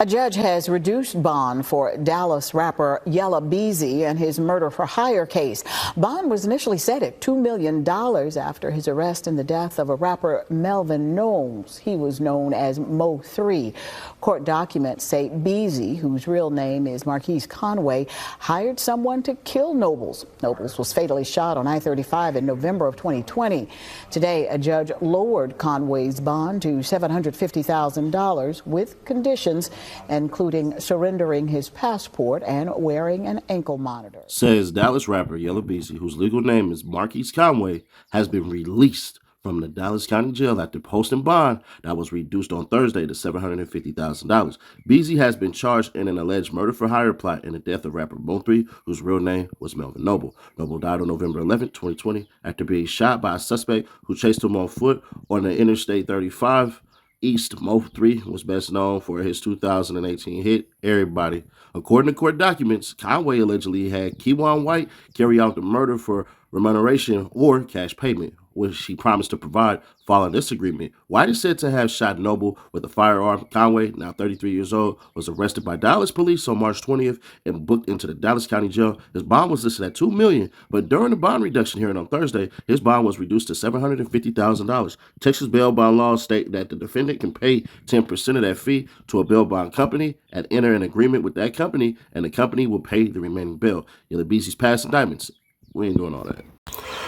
A judge has reduced bond for Dallas rapper Yella Beezy and his murder for hire case. Bond was initially set at $2 million after his arrest in the death of a rapper Melvin Knowles. He was known as M03. Court documents say Beezy, whose real name is Marquise Conway, hired someone to kill Knowles. Knowles was fatally shot on I-35 in November of 2020. Today, a judge lowered Conway's bond to $750,000 with conditions, including surrendering his passport and wearing an ankle monitor. Says Dallas rapper Yella Beezy, whose legal name is Marquise Conway, has been released from the Dallas County Jail after posting bond that was reduced on Thursday to $750,000. Beezy has been charged in an alleged murder for hire plot in the death of rapper M03, whose real name was Melvin Noble. Noble died on November 11, 2020, after being shot by a suspect who chased him on foot on the Interstate 35 East. M03 was best known for his 2018 hit, Everybody. According to court documents, Conway allegedly had Keywan White carry out the murder for remuneration or cash payment, which he promised to provide following this agreement. White is said to have shot Noble with a firearm. Conway, now 33 years old, was arrested by Dallas police on March 20th and booked into the Dallas County Jail. His bond was listed at $2 million, but during the bond reduction hearing on Thursday, his bond was reduced to $750,000. Texas bail bond laws state that the defendant can pay 10% of that fee to a bail bond company and enter an agreement with that company, and the company will pay the remaining bail. Yella Beezy's past indictments. We ain't doing all that.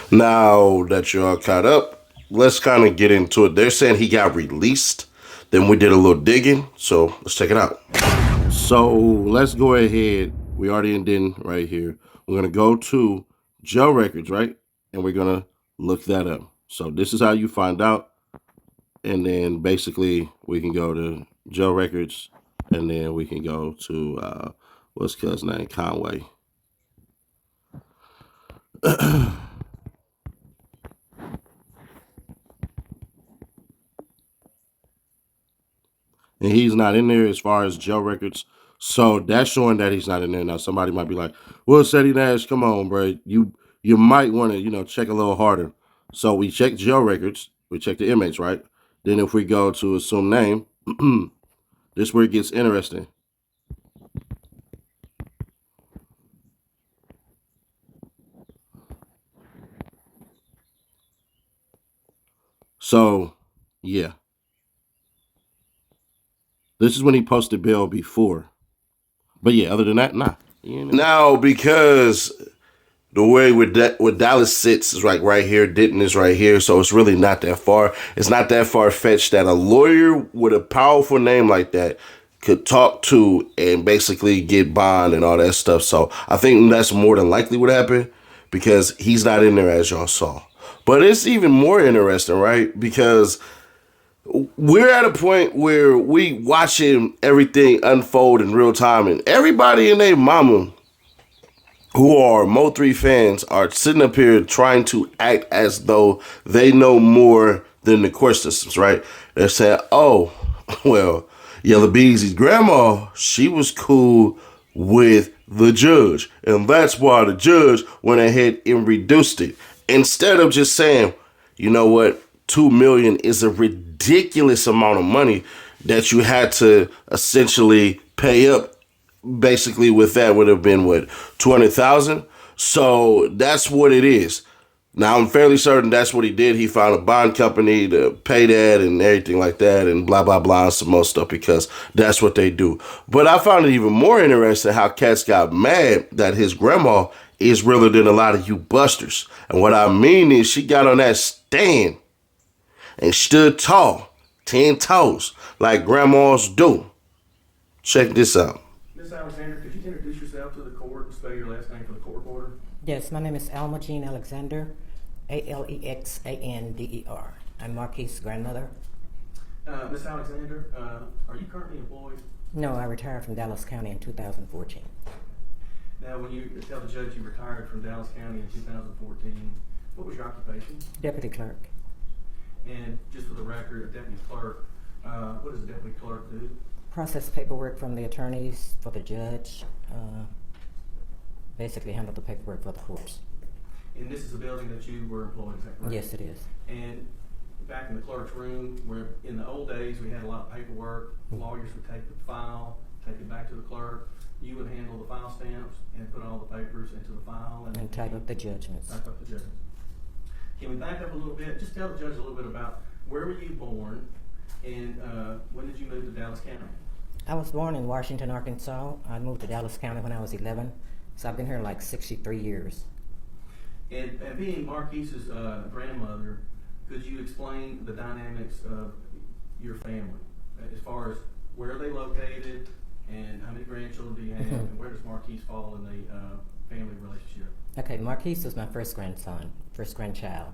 Now that you're all caught up, let's kind of get into it. They're saying he got released. Then we did a little digging, so let's check it out. So let's go ahead. We already did right here. We're going to go to jail records, right? And we're going to look that up. So this is how you find out. And then basically we can go to jail records, and then we can go to, what's his name? Conway. And he's not in there as far as jail records. So that's showing that he's not in there. Now somebody might be like, well, Seti Nash, come on, bro. You might want to, check a little harder. So we check jail records. We check the inmates, right? Then if we go to assume name, this is where it gets interesting. So, yeah. This is when he posted bail before. But yeah, other than that, nah. Now, because the way where Dallas sits is like right here, Denton is right here, so it's really not that far. It's not that far-fetched that a lawyer with a powerful name like that could talk to and basically get bond and all that stuff. So I think that's more than likely what happened, because he's not in there as y'all saw. But it's even more interesting, right? Because we're at a point where we watching everything unfold in real time, and everybody and their mama who are M03 fans are sitting up here trying to act as though they know more than the court systems, right? They're saying, oh, well, Yella Beezy's grandma, she was cool with the judge, and that's why the judge went ahead and reduced it. Instead of just saying, you know what, $2 million is a ridiculous amount of money that you had to essentially pay up. Basically, with that would have been what, 200,000. So that's what it is. Now I'm fairly certain that's what he did. He found a bond company to pay that and everything like that, and blah blah blah and some more stuff, because that's what they do. But I found it even more interesting how cats got mad that his grandma is realer than a lot of you busters. And what I mean is, she got on that stand and stood tall, 10 toes, like grandmas do. Check this out. Miss Alexander, could you introduce yourself to the court and spell your last name for the court reporter? Yes, my name is Alma Jean Alexander, Alexander. I'm Marquise's grandmother. Miss Alexander, are you currently employed? No, I retired from Dallas County in 2014. Now, when you tell the judge you retired from Dallas County in 2014, what was your occupation? Deputy clerk. And just for the record, a deputy clerk, what does a deputy clerk do? Process paperwork from the attorneys for the judge. Basically handle the paperwork for the courts. And this is a building that you were employed, is that correct? Yes, it is. And back in the clerk's room, where in the old days we had a lot of paperwork. Lawyers would take the file, take it back to the clerk. You would handle the file stamps and put all the papers into the file And type up the judgments. Type up the judgments. Can we back up a little bit? Just tell the judge a little bit about where were you born and when did you move to Dallas County? I was born in Washington, Arkansas. I moved to Dallas County when I was 11, so I've been here like 63 years. And being Marquise's grandmother, could you explain the dynamics of your family as far as where are they located and how many grandchildren do you have and where does Marquise fall in the family relationship? Okay, Marquise was my first grandson, first grandchild.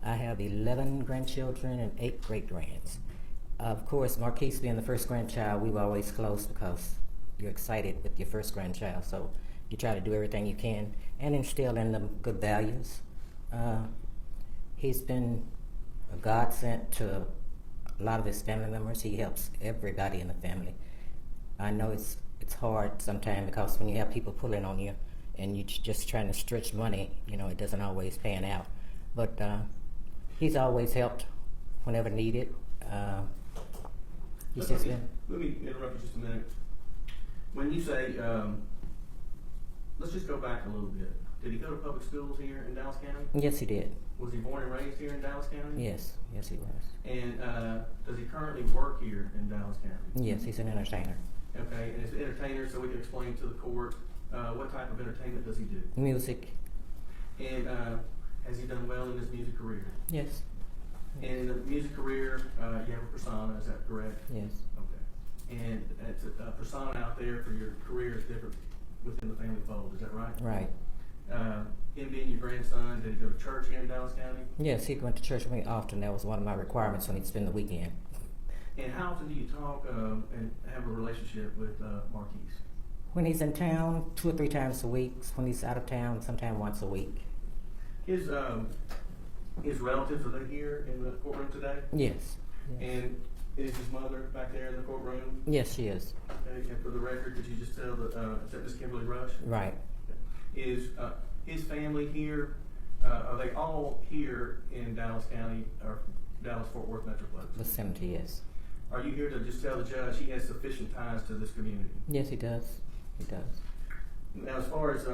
I have 11 grandchildren and 8 great-grands. Of course, Marquise being the first grandchild, we were always close because you're excited with your first grandchild, so you try to do everything you can and instill in them good values. He's been a godsend to a lot of his family members. He helps everybody in the family. I know it's hard sometimes because when you have people pulling on you and you're just trying to stretch money, you know, it doesn't always pan out. But he's always helped whenever needed. He's just been. Let me interrupt you just a minute. When you say, let's just go back a little bit. Did he go to public schools here in Dallas County? Yes, he did. Was he born and raised here in Dallas County? Yes, yes, he was. And does he currently work here in Dallas County? Yes, he's an entertainer. Okay, and as an entertainer, so we can explain to the court what type of entertainment does he do? Music. And has he done well in his music career? Yes. And in the music career, you have a persona, is that correct? Yes. Okay. And it's a persona out there for your career is different within the family fold, is that right? Right. Him being your grandson, did he go to church here in Dallas County? Yes, he went to church with me often. That was one of my requirements when he'd spend the weekend. And how often do you talk and have a relationship with Marquise? When he's in town, 2 or 3 times a week. When he's out of town, sometime once a week. His relatives, are they here in the courtroom today? Yes. Yes. And is his mother back there in the courtroom? Yes, she is. Okay, and for the record, could you just tell is that Miss Kimberly Rush? Right. Is his family here? Are they all here in Dallas County or Dallas-Fort Worth Metroplex? Vicinity, yes. Are you here to just tell the judge he has sufficient ties to this community? Yes, he does. He does. Now, as far as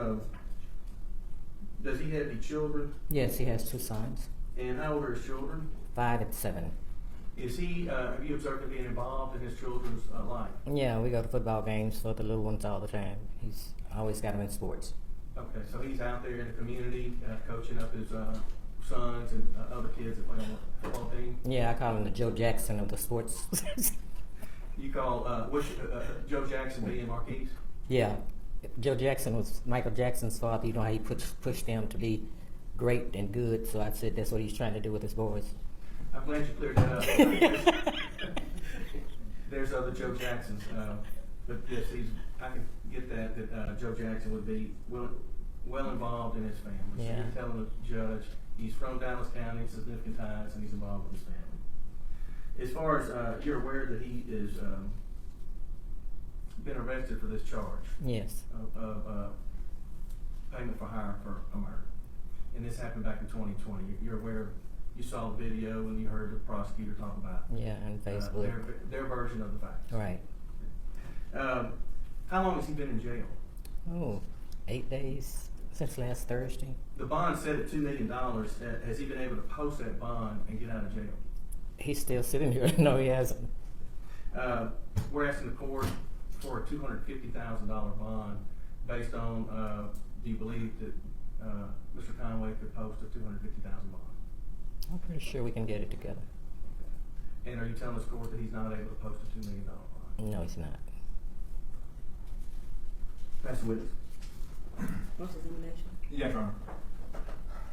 does he have any children? Yes, he has 2 sons. And how old are his children? 5 and 7. Is he? Have you observed him being involved in his children's life? Yeah, we go to football games for the little ones all the time. He's always got them in sports. Okay, so he's out there in the community coaching up his sons and other kids that play on the football team. Yeah, I call him the Joe Jackson of the sports. You call Joe Jackson being Marquise? Yeah, Joe Jackson was Michael Jackson's father. You know how he pushed them to be great and good. So I said that's what he's trying to do with his boys. I'm glad you cleared that up. There's other Joe Jacksons, but yes, I can get that Joe Jackson would be well involved in his family. So Yeah. you're telling the judge he's from Dallas County, significant ties, and he's involved with his family. As far as you're aware that he is been arrested for this charge Yes. of payment for hire for a murder, and this happened back in 2020. You're aware. You saw the video and you heard the prosecutor talk about Yeah, on Facebook. their version of the facts. Right. How long has he been in jail? Oh, 8 days since last Thursday. The bond set at $2 million. Has he been able to post that bond and get out of jail? He's still sitting here. No, he hasn't. We're asking the court for a $250,000 bond based on, do you believe that Mr. Conway could post a $250,000 bond? I'm pretty sure we can get it together. And are you telling this court that he's not able to post a $2 million bond? No, he's not. That's the witness. What's his nomination? Yeah, John.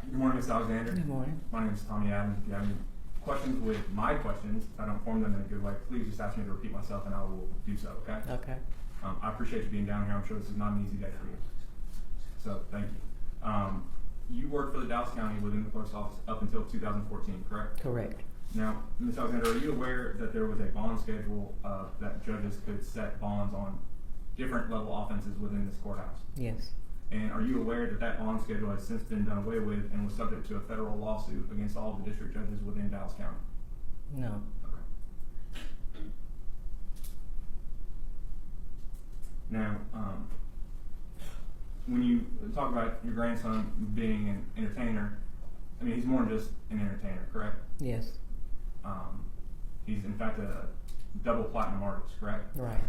Good morning, Ms. Alexander. Good morning. My name is Tommy Adams. If you have any questions with my questions, if I don't form them in a good way, please just ask me to repeat myself and I will do so, okay? Okay. I appreciate you being down here. I'm sure this is not an easy day for you. So, thank you. You worked for the Dallas County within the clerk's office up until 2014, correct? Correct. Now, Ms. Alexander, are you aware that there was a bond schedule that judges could set bonds on different level offenses within this courthouse? Yes. And are you aware that that bond schedule has since been done away with and was subject to a federal lawsuit against all the district judges within Dallas County? No. Now, when you talk about your grandson being an entertainer, I mean, he's more than just an entertainer, correct? Yes. He's in fact a double platinum artist, correct? Right.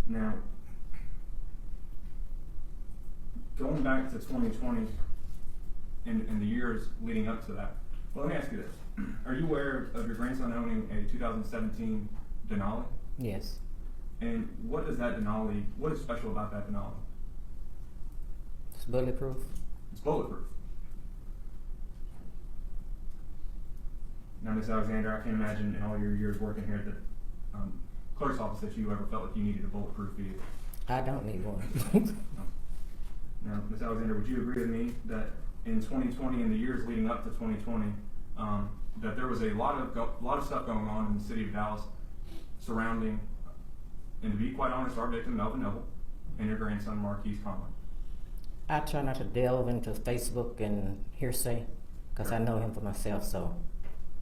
Now, going back to 2020 and the years leading up to that, well, let me ask you this. Are you aware of your grandson owning a 2017 Denali? Yes. And what is that Denali, what is special about that Denali? It's bulletproof. It's bulletproof. Now, Ms. Alexander, I can't imagine in all your years working here at the clerk's office that you ever felt like you needed a bulletproof vehicle. I don't need one. Now, Ms. Alexander, would you agree with me that in 2020 and the years leading up to 2020, that there was a lot of stuff going on in the city of Dallas surrounding, and to be quite honest, our victim Melvin Noble and your grandson Marquise Conway? I try not to delve into Facebook and hearsay because I know him for myself. So,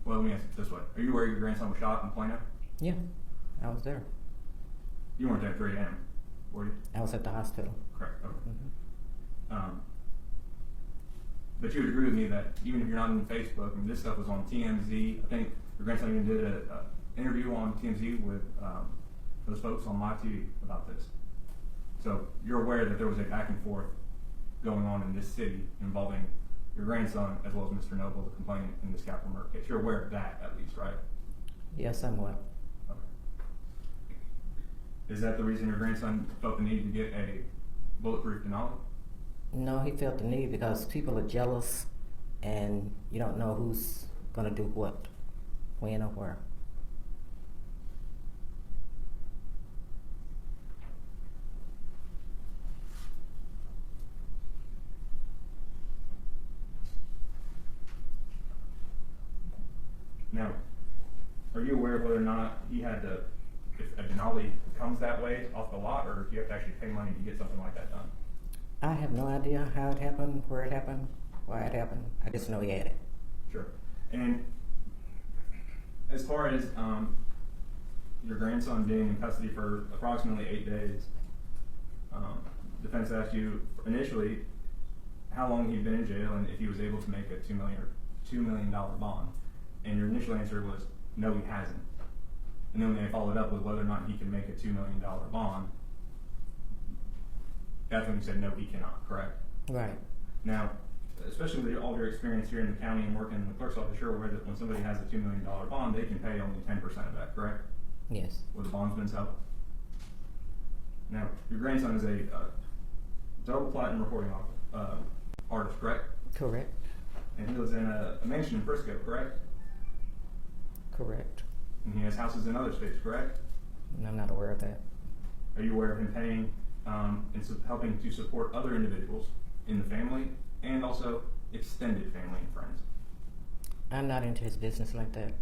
Well, let me ask it this way: are you aware your grandson was shot in Plano? yeah, I was there. You weren't there at 3 a.m., were you? I was at the hospital. Correct. Okay. But you would agree with me that even if you're not on Facebook, I mean, this stuff was on TMZ. I think your grandson even did an interview on TMZ with those folks on live TV about this. So you're aware that there was a back and forth going on in this city involving your grandson as well as Mr. Noble, the complainant in this capital murder case. You're aware of that at least, right? Yes, somewhat. Okay. Is that the reason your grandson felt the need to get a bulletproof Denali? No, he felt the need because people are jealous and you don't know who's going to do what, when, or where. Now, are you aware of whether or not he had to, if a Denali comes that way off the lot, or if you have to actually pay money to get something like that done? I have no idea how it happened, where it happened, why it happened. I just know he had it. Sure. And as far as your grandson being in custody for approximately 8 days, defense asked you initially how long he'd been in jail and if he was able to make a $2 million bond. And your initial answer was, no, he hasn't. And then when they followed up with whether or not he can make a $2 million bond, that's when you said, no, he cannot, correct? Right. Now, especially with all of your experience here in the county and working in the clerk's office, you're aware that when somebody has a $2 million bond, they can pay only 10% of that, correct? Yes. With the bondsman's help. Now, your grandson is a double platinum recording artist, correct? Correct. And he lives in a mansion in Frisco, correct? Correct. And he has houses in other states, correct? And I'm not aware of that. Are you aware of him paying and helping to support other individuals in the family and also extended family and friends? I'm not into his business like that.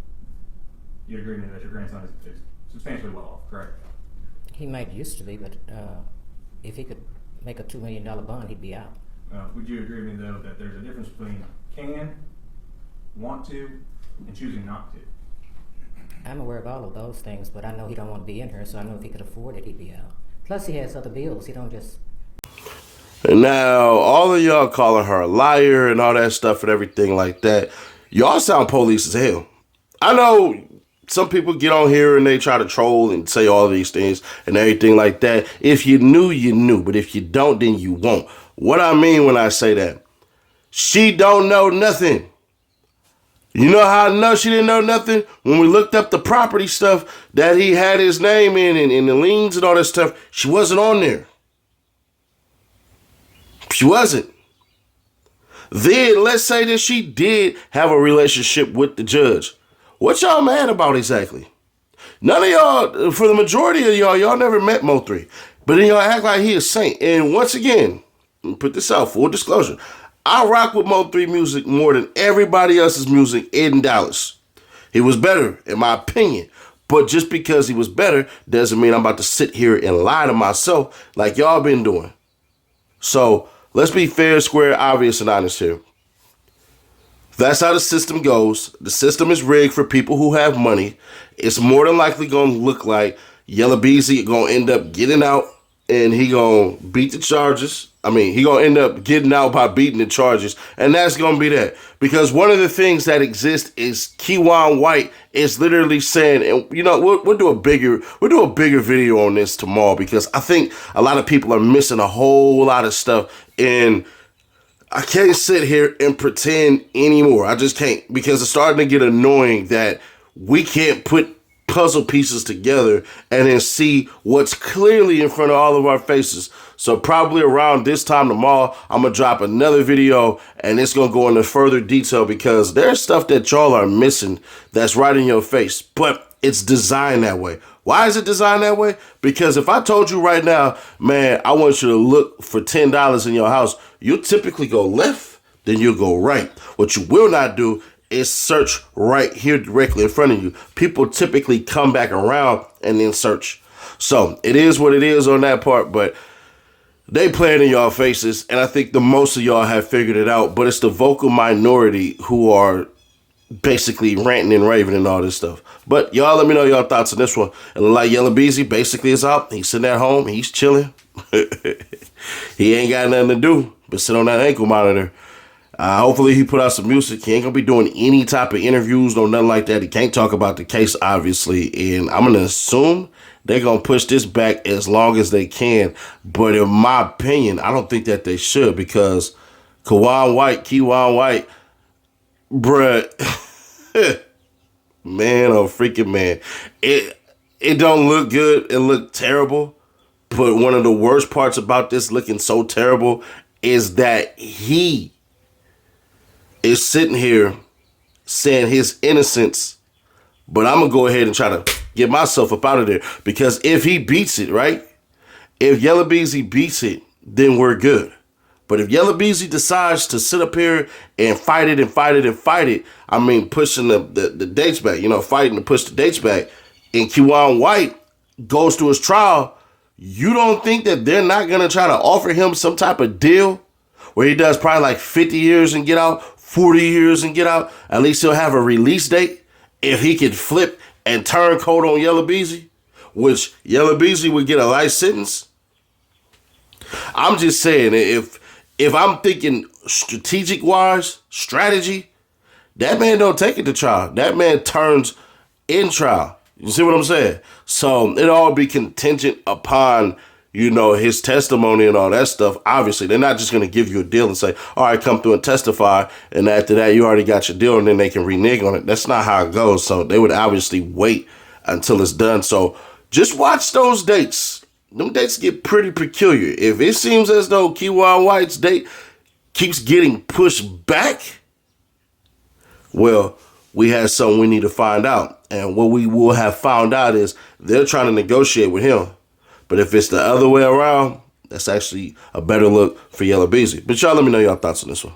You agree with me that your grandson is substantially well off, correct? He might used to be, but if he could make a $2 million bond, he'd be out. Would you agree with me, though, that there's a difference between can, want to, and choosing not to? I'm aware of all of those things, but I know he don't want to be in here, so I know if he could afford it, he'd be out. Plus, he has other bills. He don't just... And now, all of y'all calling her a liar and all that stuff and everything like that, y'all sound police as hell. I know some people get on here and they try to troll and say all these things and everything like that. If you knew, you knew. But if you don't, then you won't. What I mean when I say that, she don't know nothing. You know how I know she didn't know nothing? When we looked up the property stuff that he had his name in and the liens and all that stuff, she wasn't on there. She wasn't. Then let's say that she did have a relationship with the judge. What y'all mad about exactly? None of y'all, for the majority of y'all never met M03. But then y'all act like he a saint. And once again, put this out, full disclosure. I rock with M03 music more than everybody else's music in Dallas. He was better, in my opinion. But just because he was better doesn't mean I'm about to sit here and lie to myself like y'all been doing. So let's be fair, square, obvious, and honest here. That's how the system goes. The system is rigged for people who have money. It's more than likely going to look like Yella Beezy going to end up getting out and he going to beat the charges. He going to end up getting out by beating the charges. And that's going to be that. Because one of the things that exists is Keywan White is literally saying, and we'll do a bigger video on this tomorrow, because I think a lot of people are missing a whole lot of stuff, and I can't sit here and pretend anymore. I just can't, because it's starting to get annoying that we can't put puzzle pieces together and then see what's clearly in front of all of our faces. So probably around this time tomorrow, I'm going to drop another video, and it's going to go into further detail, because there's stuff that y'all are missing that's right in your face, but it's designed that way. Why is it designed that way? Because if I told you right now, man, I want you to look for $10 in your house, you'll typically go left, then you'll go right. What you will not do is search right here directly in front of you. People typically come back around and then search. So it is what it is on that part, but they playing in y'all faces, and I think the most of y'all have figured it out, but it's the vocal minority who are basically ranting and raving and all this stuff. But y'all let me know y'all thoughts on this one. And like Yella Beezy basically is out. He's sitting at home. He's chilling. He ain't got nothing to do but sit on that ankle monitor. Hopefully he put out some music. He ain't going to be doing any type of interviews, no nothing like that. He can't talk about the case, obviously. And I'm going to assume they're going to push this back as long as they can. But in my opinion, I don't think that they should, because Keywan White, bruh, man, oh freaking man. It don't look good. It looked terrible. But one of the worst parts about this looking so terrible is that he is sitting here saying his innocence, but I'm going to go ahead and try to get myself up out of there, because if he beats it, right? If Yella Beezy beats it, then we're good. But if Yella Beezy decides to sit up here and fight it, pushing the dates back, fighting to push the dates back, and Keywan White goes to his trial, you don't think that they're not going to try to offer him some type of deal where he does probably like 50 years and get out, 40 years and get out? At least he'll have a release date if he can flip and turn coat on Yella Beezy, which Yella Beezy would get a life sentence. I'm just saying, if I'm thinking strategy, that man don't take it to trial. That man turns in trial. You see what I'm saying? So it all be contingent upon, his testimony and all that stuff. Obviously, they're not just going to give you a deal and say, all right, come through and testify, and after that, you already got your deal, and then they can renege on it. That's not how it goes. So they would obviously wait until it's done. So just watch those dates. Them dates get pretty peculiar. If it seems as though Keywan White's date keeps getting pushed back, well, we have something we need to find out. And what we will have found out is they're trying to negotiate with him. But if it's the other way around, that's actually a better look for Yella Beezy. But y'all let me know your thoughts on this one.